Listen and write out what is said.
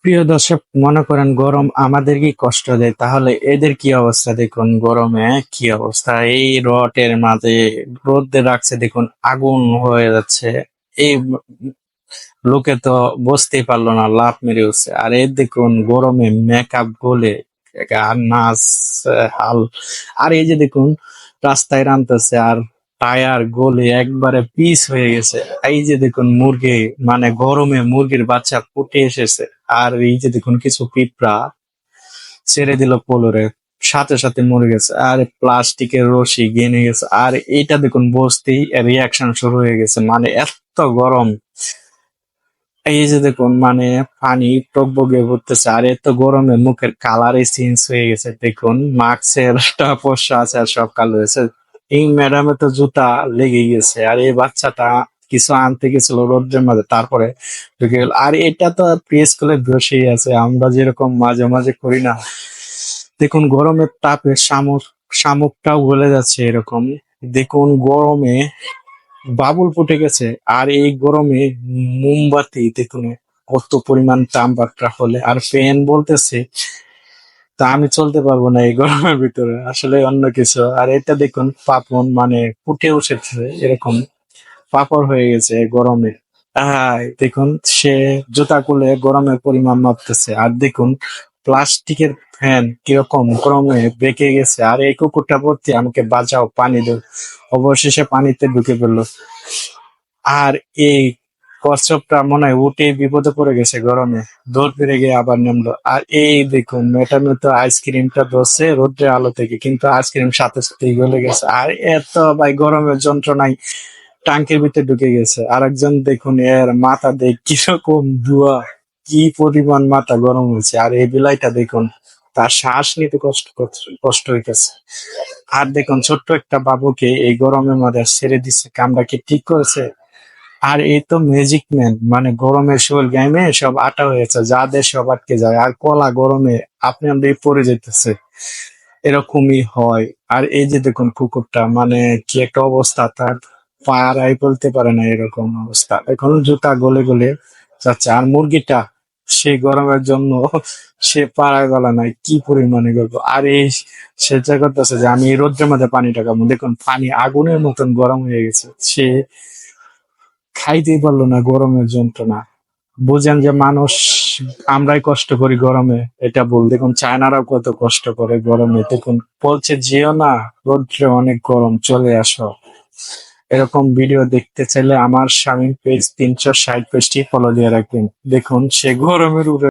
প্রিয় দর্শক, মনে করেন গরম আমাদেরকে কষ্ট দেয়, তাহলে এদের কি অবস্থা দেখুন। গরমে কি অবস্থা, এই রটের মাঝে রোদে রাখছে, দেখুন আগুন হয়ে যাচ্ছে। এই লোকে তো বুঝতেই পারলো না, লাফ মেরে উঠছে। আর এই দেখুন গরমে মেকআপ গলে আর নাচ হাল। আর এই যে দেখুন রাস্তায় রানতেছে, আর টায়ার গলে একবারে পিস হয়ে গেছে। এই যে দেখুন মুরগি, মানে গরমে মুরগির বাচ্চা ফুটে এসেছে। আর এই যে দেখুন কিছু পিঁপড়া ছেড়ে দিল পোলরে, সাথে সাথে মরে গেছে। আর প্লাস্টিকের রশি গেনে গেছে। আর এইটা দেখুন বসতেই রিয়াকশন শুরু হয়ে গেছে, মানে এত গরম। এই যে দেখুন মানে পানি টকবগে পড়তেছে। আর এত গরমে মুখের কালারই চেঞ্জ হয়ে গেছে। দেখুন মাস্কের ফর্সা আছে আর সব কালো হয়েছে। এই ম্যাডামের তো জুতা লেগে গেছে। আর এই বাচ্চাটা কিছু আনতে গেছিল রোদ্রের মাঝে, তারপরে ঢুকে গেল। আর এটা তো প্রি স্কুলে বসেই আছে, আমরা যেরকম মাঝে মাঝে করি না। দেখুন গরমের তাপে শামুকটাও গলে যাচ্ছে এরকম। দেখুন গরমে বাবুল ফুটে গেছে। আর এই গরমে মোমবাতি দেখুন কত পরিমাণ তাপমাত্রা হলে। আর ফ্যান বলতেছে তা আমি চলতে পারবো না এই গরমের ভিতরে, আসলে অন্য কিছু। আর এটা দেখুন পাপন, মানে ফুটে উঠেছে এরকম, পাপড় হয়ে গেছে গরমে। দেখুন সে জুতা খুলে গরমের পরিমাণ মাপতেছে। আর দেখুন প্লাস্টিকের ফ্যান কিরকম গরমে বেঁকে গেছে। আর এই কুকুরটা বলতে আমাকে বাঁচাও, পানি দাও। অবশেষে পানিতে ঢুকে পড়লো। আর এই কচ্ছপটা মনে হয় উঠে বিপদে পড়ে গেছে গরমে, দৌড় ফিরে গিয়ে আবার নামলো। আর এই দেখুন মেটানো তো আইসক্রিমটা ধরছে রোদ্রের আলো থেকে, কিন্তু আইসক্রিম সাথে সাথে গলে গেছে। আর এত ভাই গরমের যন্ত্রণায় টাঙ্কির ভিতরে ঢুকে গেছে। আরেকজন দেখুন এর মাথা দেখ কিরকম ধোঁয়া, কি পরিমাণ মাথা গরম হয়েছে। আর এই বিলাইটা দেখুন তার শ্বাস নিতে কষ্ট হইতেছে। আর দেখুন ছোট্ট একটা বাবুকে এই গরমের মধ্যে ছেড়ে দিচ্ছে, কামড়া কি ঠিক করেছে? আর এই তো ম্যাজিক ম্যান, মানে গরমে শোল গাইমে সব আটা হয়েছে, যাদের সব আটকে যায়। আর কলা গরমে আপনি আপনি পড়ে যেতেছে, এরকমই হয়। আর এই যে দেখুন কুকুরটা, মানে কি একটা অবস্থা তার, পাড়াই বলতে পারে না, এরকম অবস্থা। এখন জুতা গলে গলে যাচ্ছে। আর মুরগিটা সে গরমের জন্য সে পাড়া গলা নাই, কি পরিমাণে গল্প। আর এই চেষ্টা করতেছে যে আমি এই রোদ্রের মধ্যে পানিটা খাবো। দেখুন পানি আগুনের মতন গরম হয়ে গেছে, সে খাইতেই পারলো না গরমের যন্ত্রণা। বুঝেন যে মানুষ, আমরাই কষ্ট করি গরমে, এটা ভুল। দেখুন চায়নারাও কত কষ্ট করে গরমে। দেখুন বলছে যেও না রোদ্রে, অনেক গরম, চলে আসো। এরকম ভিডিও দেখতে চাইলে আমার স্বামীর পেজ 360 পেজটি ফলো দিয়ে রাখবেন। দেখুন সে গরমের উপরে